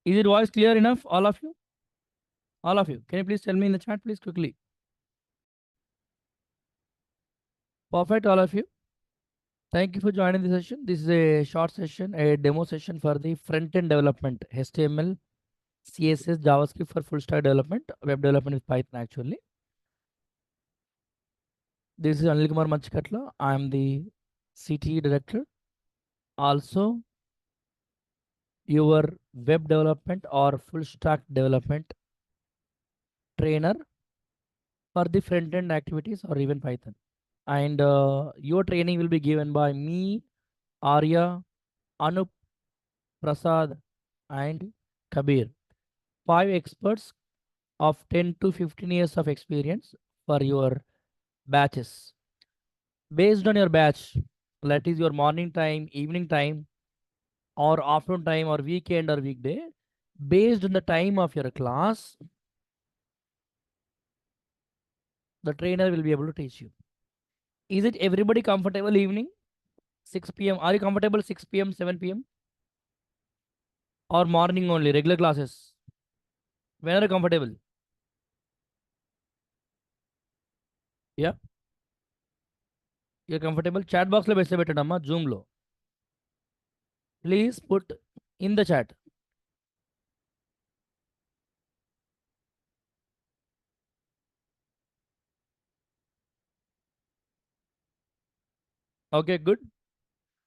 Is it voice clear enough, all of you? All of you, can you please tell me in the chat, please, quickly? Perfect, all of you. Thank you for joining the session. This is a short session, a demo session for the front-end development, HTML, CSS, JavaScript for full stack development, web development with Python actually. This is Anil Kumar Manchikatla. I am the CTE director. Also, your web development or full stack development trainer for the front-end activities or even Python. And your training will be given by me, Arya, Anup, Prasad, and Kabir. 5 experts of 10 to 15 years of experience for your batches. Based on your batch, that is your morning time, evening time, or afternoon time, or weekend or weekday, based on the time of your class, the trainer will be able to teach you. Is it everybody comfortable evening? 6 p.m. Are you comfortable 6 p.m., 7 p.m.? Or morning only, regular classes? When are you comfortable? Yeah. You're comfortable? Chat box lo message పెట్టండమ్మా Zoom లో. Please put in the chat. Okay, good.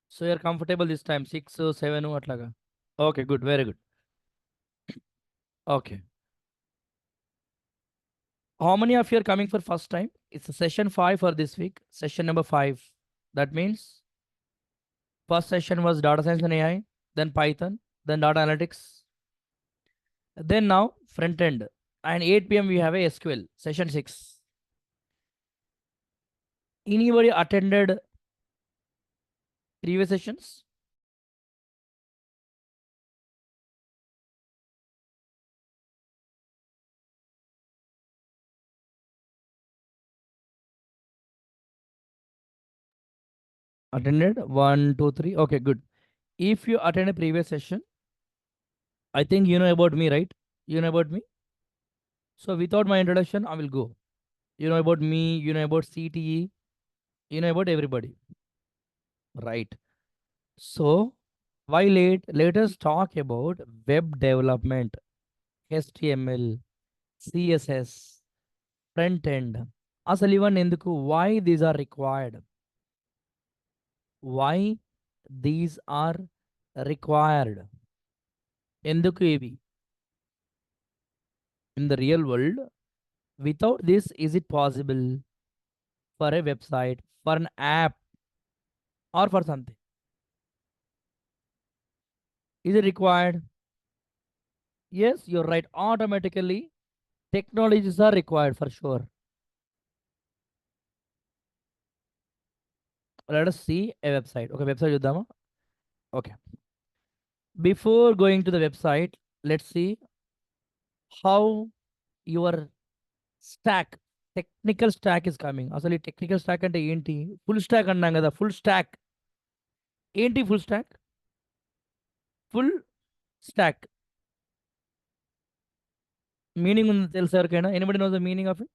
So you're comfortable this time, 6, 7 అట్లాగా. Okay, good, very good. Okay. How many of you are coming for first time? It's a session 5 for this week, session number 5. That means first session was data science and AI, then Python, then data analytics, then now front end. And 8 p.m. we have a SQL, session 6. Anybody attended previous sessions? Attended 1, 2, 3. Okay, good. If you attend a previous session, I think you know about me, right? You know about me. So without my introduction, I will go. You know about me, you know about CTE, you know about everybody, right? So why late? Let us talk about web development, HTML, CSS, front end. అసలు ఇవన్నీ ఎందుకు? Why these are required? Why these are required? ఎందుకు ఇవి? In the real world, without this, is it possible for a website, for an app, or for something? Is it required? Yes, you're right. Automatically, technologies are required for sure. Let us see a website. Okay, website చూద్దామా? Okay. Before going to the website, let's see how your stack, technical stack is coming. అసలు ఈ technical stock అంటే ఏంటి? Full stock అన్నాం కదా, full stock. ఏంటి full stock? Full stock meaning ఉంది తెలుసా ఎవరికైనా? Anybody knows the meaning of it?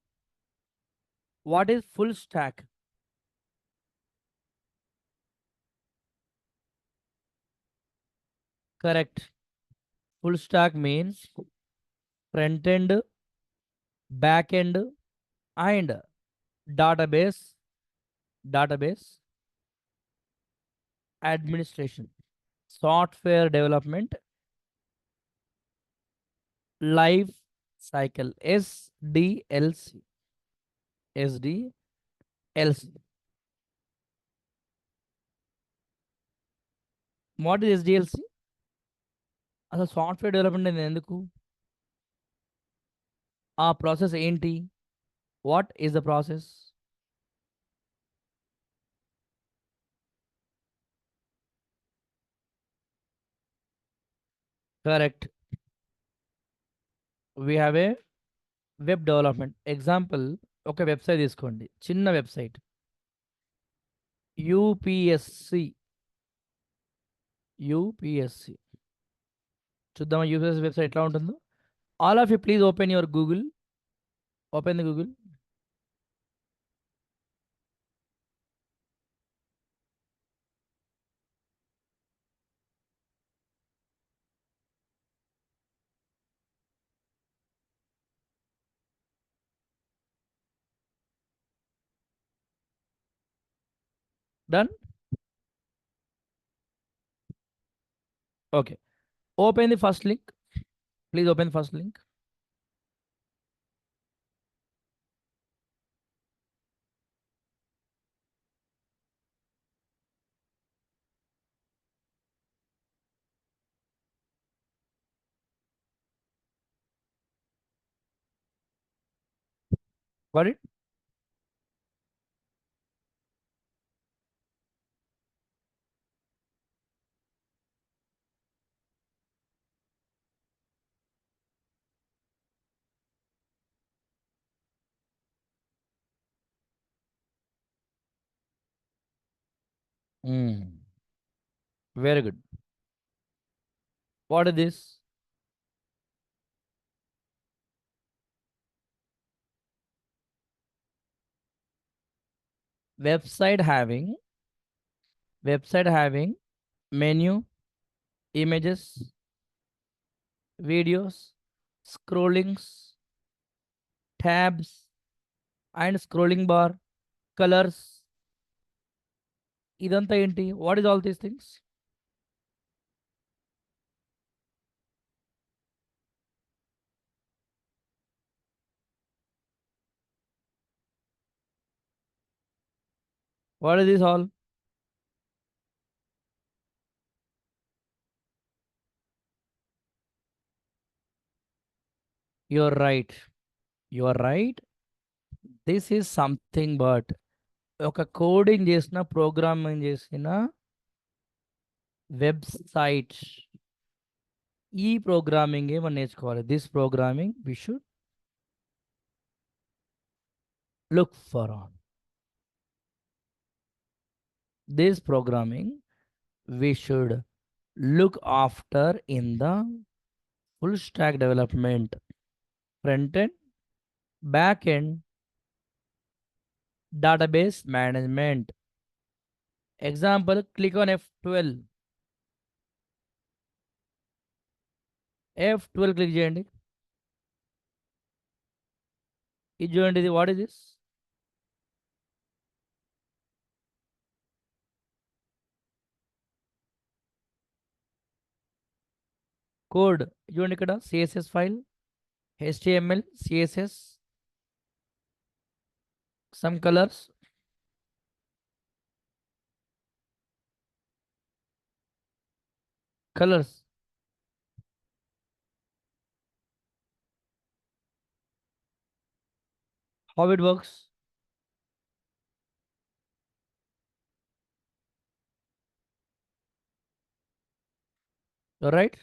What is full stock? Correct. Full stack means front end, back end, and database administration, software development, life cycle, SDLC. What is SDLC? అసలు software development అనేది ఎందుకు? ఆ process ఏంటి? What is the process? Correct. We have a web development. Example, ఒక website తీసుకోండి, చిన్న website. UPSC చూద్దామా UPSC website ఎట్లా ఉంటుందో. All of you please open your Google. Open the Google. Done. Okay, open the first link. Please open the first link. Got it? Very good. What is this? Website having menu, images, videos, scrollings, tabs, and scrolling bar, colors. ఇదంతా ఏంటి? What is all these things? What is this all? You're right. You are right. This is something but ఒక coding చేసిన programming చేసిన website. ఈ programming మనం నేర్చుకోవాలి. This programming we should look for on. This programming we should look after in the full stack development, front end, back end, database management. Example, click on F12. F12 click చేయండి. ఇది చూడండి, ఇది what is this? Code చూడండి ఇక్కడ, CSS file, HTML, CSS, some colors. Colors. How it works? You're right.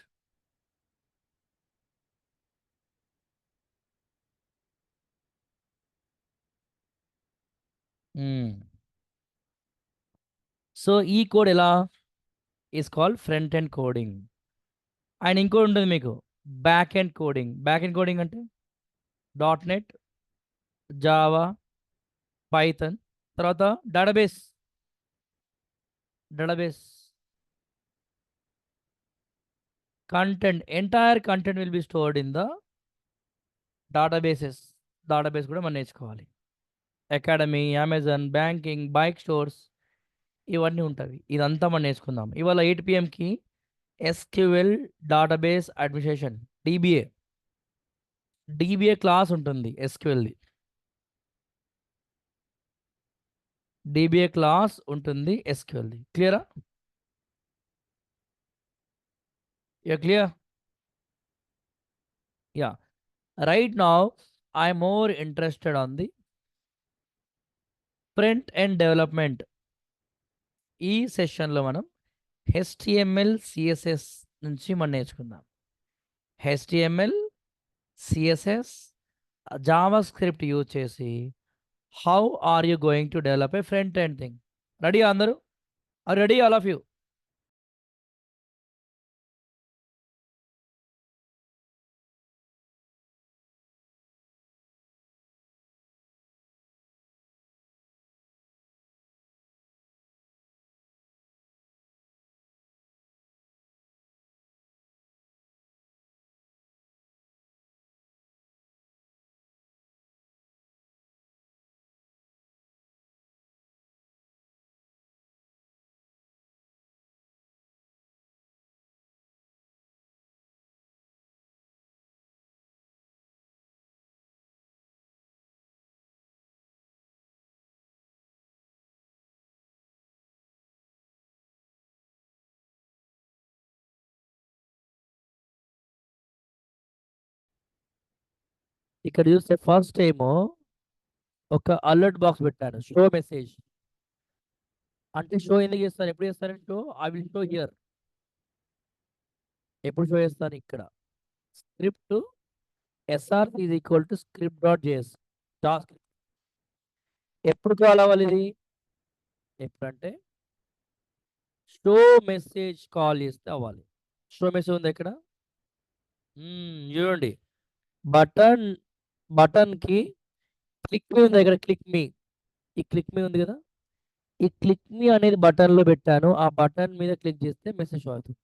So ఈ code ఎలా is called front end coding. And ఇంకోటి ఉంటుంది మీకు back end coding. Back end coding అంటే .NET, జావా, పైథన్, తర్వాత database. Content, entire content will be stored in the databases. Database కూడా మనం నేర్చుకోవాలి. Academy, Amazon, banking, bike stores, ఇవన్నీ ఉంటాయి. ఇదంతా మనం నేర్చుకుందాం ఇవాళ 8 PMకి. SQL database administration, DBA class ఉంటుంది. SQLది DBA క్లాస్ ఉంటుంది. SQLది క్లియరా? Clear? Yeah. Right now I more interested on the front end development. ఈ సెషన్లో మనం HTML, CSS నుంచి మనం నేర్చుకుందాం. HTML, CSS, JavaScript use చేసి how are you going to develop a front end thing. Ready అందరూ? Ready all of you? ఇక్కడ చూస్తే ఫస్ట్ ఏమో ఒక అలర్ట్ బాక్స్ పెట్టాను, షో మెసేజ్. అంటే షో ఎందుకు చేస్తాను, ఎప్పుడు చేస్తాను show? I will show here. ఎప్పుడు షో చేస్తాను? ఇక్కడ script SR is equal to script dot JS task. ఎప్పుడు కాల్ అవ్వాలి ఇది? ఎప్పుడంటే షో మెసేజ్ కాల్ చేస్తే అవ్వాలి. షో మెసేజ్ ఉంది ఇక్కడ. చూడండి, బటన్ బటన్ కి క్లిక్ మీ ఉంది దగ్గర, క్లిక్ మీ. ఈ క్లిక్ మీ ఉంది కదా, ఈ క్లిక్ మీ అనేది బటన్ లో పెట్టాను. ఆ బటన్ మీద క్లిక్ చేస్తే మెసేజ్ షో అవుతుంది.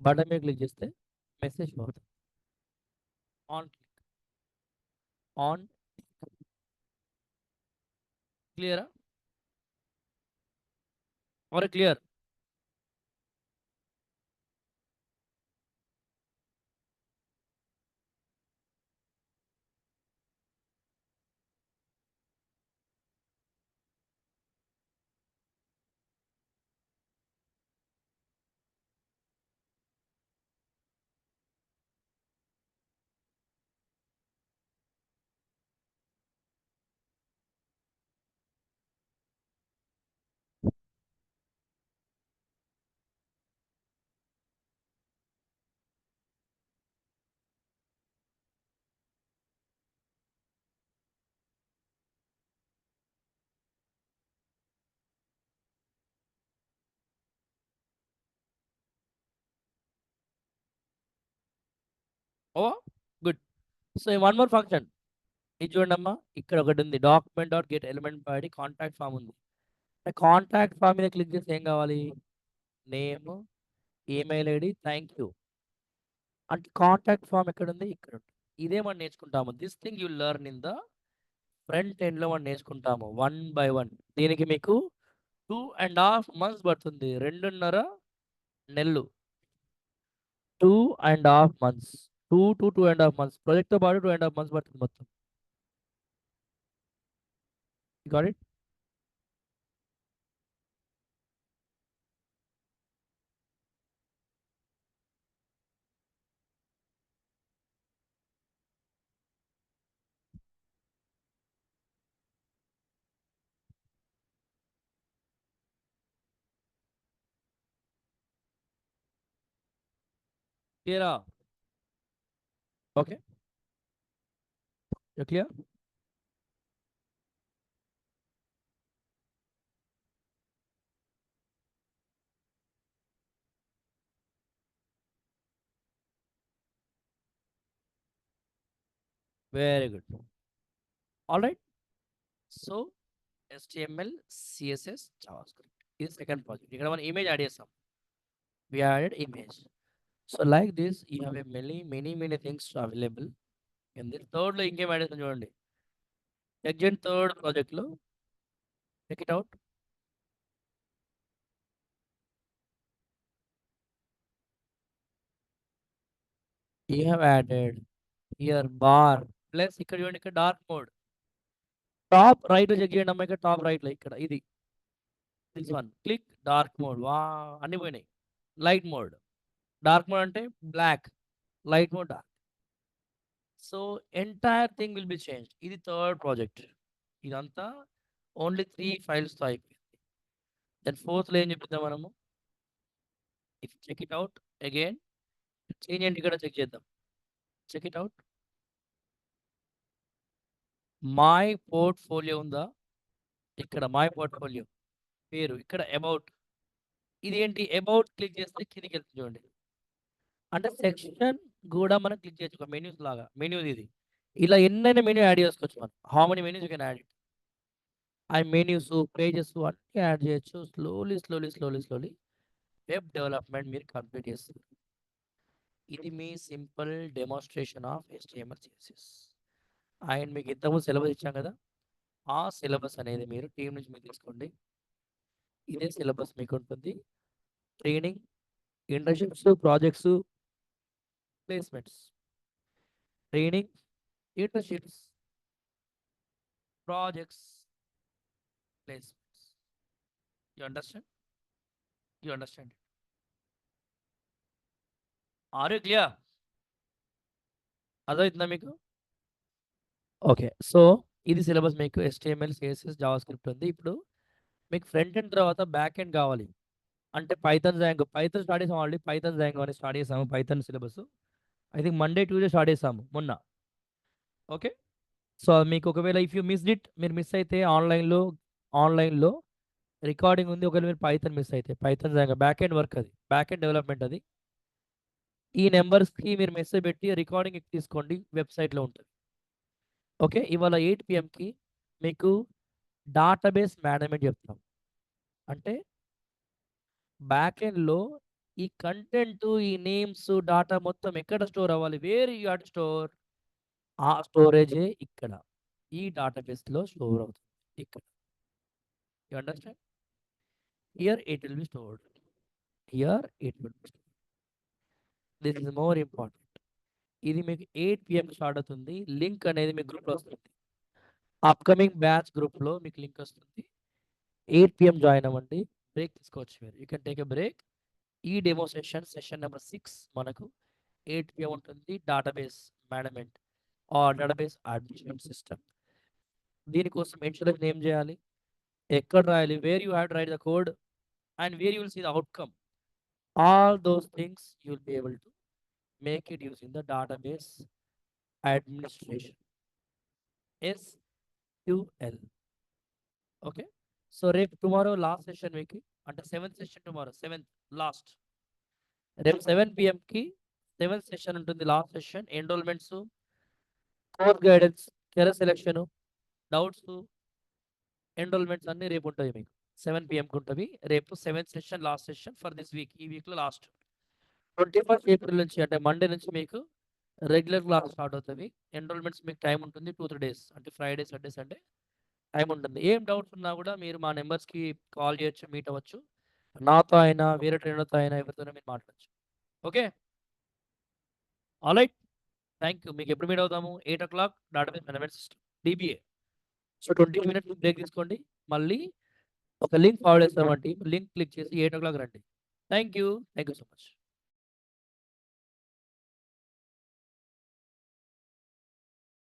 బటన్ మీద క్లిక్ చేస్తే మెసేజ్ షో అవుతుంది. On click, on. క్లియరా? Are clear? Oh good. So one more function, ఇది చూడండి అమ్మా. ఇక్కడ ఒకటి ఉంది, document dot get element by contact form ఉంది. కాంటాక్ట్ ఫామ్ మీద క్లిక్ చేస్తే ఏం కావాలి? Name, email ID, thank you. అంటే కాంటాక్ట్ ఫామ్ ఎక్కడ ఉంది? ఇక్కడ ఉంది. ఇదే మనం నేర్చుకుంటాము. This thing you learn in the front end లో మనం నేర్చుకుంటాము వన్ బై వన్. దీనికి మీకు 2.5 months పడుతుంది, 2.5 నెలలు. 2.5 months, 2 to 2.5 months ప్రాజెక్ట్ తో పాటు 2.5 months పడుతుంది మొత్తం. Got it? క్లియరా? Okay, clear. Very good. All right. So HTML, CSS, JavaScript, ఇది సెకండ్ ప్రాజెక్ట్. ఇక్కడ మనం ఇమేజ్ యాడ్ చేస్తాం. We added image. So like this, you have a many things available in this. Third లో ఇంకేం add చేస్తాం చూడండి. Exam third project లో check it out. You have added here bar plus ఇక్కడ చూడండి, ఇక్కడ డార్క్ మోడ్. టాప్ రైట్ లో check చేయండి అమ్మా, ఇక్కడ టాప్ రైట్ లో ఇక్కడ ఇది, this one click dark mode. వా, అన్ని పోయినాయి. లైట్ మోడ్, డార్క్ మోడ్ అంటే black, light mode dark. So entire thing will be change. ఇది థర్డ్ ప్రాజెక్ట్. ఇదంతా ఓన్లీ 3 files తో అయిపోయింది. దెన్ ఫోర్త్ లో ఏం చెప్తాం మనము? If check it out again, change ఏంటి ఇక్కడ చెక్ చేద్దాం. Check it out. My portfolio ఉందా? ఇక్కడ మై పోర్ట్ఫోలియో పేరు, ఇక్కడ అబౌట్. ఇది ఏంటి? అబౌట్ క్లిక్ చేస్తే కిందికి వెళ్తుంది చూడండి. అంటే సెక్షన్ కూడా మనం క్లిక్ చేయొచ్చు, ఒక మెన్యూస్ లాగా. మెన్యూ ఇది, ఇలా ఎన్నైనా మెన్యూ యాడ్ చేసుకోవచ్చు మనం. How many menus you can add it. ఆ మెన్యూస్, పేజెస్ అన్ని యాడ్ చేయొచ్చు. స్లోలీ వెబ్ డెవలప్మెంట్ మీరు కంప్లీట్ చేస్తారు. ఇది మీ simple demonstration of HTML, CSS. And మీకు ఇంతకుముందు సిలబస్ ఇచ్చాం కదా, ఆ సిలబస్ అనేది మీరు టీం నుంచి మీరు తీసుకోండి. ఇదే సిలబస్ మీకు ఉంటుంది. Training, internships, projects, placements. Training, internships, projects, placements. You understand? You understand? Are you clear? అర్థమవుతుందా మీకు? ఓకే. సో, ఇది సిలబస్ మీకు HTML, CSS, జావాస్క్రిప్ట్ ఉంది. ఇప్పుడు మీకు ఫ్రంట్ ఎండ్ తర్వాత బ్యాక్ ఎండ్ కావాలి. అంటే పైథాన్, జాంగో. పైథాన్ స్టార్ట్ చేసాం ఆల్రెడీ. పైథాన్, జాంగో అని స్టార్ట్ చేసాము. Python syllabus. I think Monday, Tuesday start చేసాము మొన్న. ఓకే. సో, మీకు ఒకవేళ ఇఫ్ యూ మిస్డ్ ఇట్, మీరు మిస్ అయితే ఆన్‌లైన్‌లో రికార్డింగ్ ఉంది. ఒకవేళ మీరు పైథాన్ మిస్ అయితే Python, Django back end work అది. బ్యాక్ ఎండ్ డెవలప్‌మెంట్ అది. ఈ నంబర్స్‌కి మీరు మెసేజ్ పెట్టి రికార్డింగ్ తీసుకోండి. వెబ్‌సైట్‌లో ఉంటది. ఓకే. ఇవాళ 8 పీఎంకి మీకు డేటాబేస్ మేనేజ్‌మెంట్ చెప్తాం. అంటే బ్యాక్ ఎండ్‌లో ఈ కంటెంట్, ఈ నేమ్స్, డాటా మొత్తం ఎక్కడ స్టోర్ అవ్వాలి? Wear you have to store? ఆ స్టోరేజే ఇక్కడ. ఈ డేటాబేస్‌లో స్టోర్ అవుతుంది. ఇక్కడ. You understand? Here it will be stored. Here it will be stored. This is more important. ఇది మీకు 8 పీఎంకి స్టార్ట్ అవుతుంది. లింక్ అనేది మీ గ్రూప్‌లో వస్తుంది. అప్‌కమింగ్ బ్యాచ్ గ్రూప్‌లో మీకు లింక్ వస్తుంది. 8 పీఎం జాయిన్ అవ్వండి. బ్రేక్ తీసుకోవచ్చు మీరు. You can take a break. ఈ డెమో సెషన్ నెంబర్ 6 మనకు 8 పీఎం ఉంటుంది. Database management or database administration system. దీనికోసం ఇన్స్ట్రక్షన్ ఏం చేయాలి? ఎక్కడ రాయాలి? Where you have to write the code and where you will see the outcome. All those things you will be able to make it using the database administration. SQL. Okay. So, రేపు tomorrow last session మీకు. అంటే 7థ్ session tomorrow. 7థ్ last. రేపు 7 పీఎంకి 7థ్ session ఉంటుంది. Last session. Enrolments, course guidance, career selection, doubts, enrolments అన్నీ రేపు ఉంటాయి మీకు. 7 పీఎంకి ఉంటవి. రేపు 7థ్ session last session for this week. ఈ వీక్‌లో లాస్ట్. 21st ఏప్రిల్ నుంచి అంటే మండే నుంచి మీకు రెగ్యులర్ క్లాస్ స్టార్ట్ అవుతవి. ఎన్రోల్‌మెంట్స్ మీకు టైమ్ ఉంటుంది. 2, 3 డేస్. అంటే ఫ్రైడే, సాటర్డే, సండే టైమ్ ఉంటుంది. ఏం డౌట్స్ ఉన్నా కూడా మీరు మా నంబర్స్‌కి కాల్ చేయొచ్చు, మీట్ అవ్వచ్చు. నాతో అయినా, వేరే ట్రైనర్‌తో అయినా ఎవరితోనైనా మీరు మాట్లాడొచ్చు. ఓకే. ఆల్‌రైట్. Thank you. మీకు ఎప్పుడు మీట్ అవుతాము? 8:00 database management system DBA. So, 20 minutes break తీసుకోండి. మళ్ళీ ఒక లింక్ ఫార్వర్డ్ చేస్తామండి. లింక్ క్లిక్ చేసి 8:00 రండి. Thank you. Thank you so much.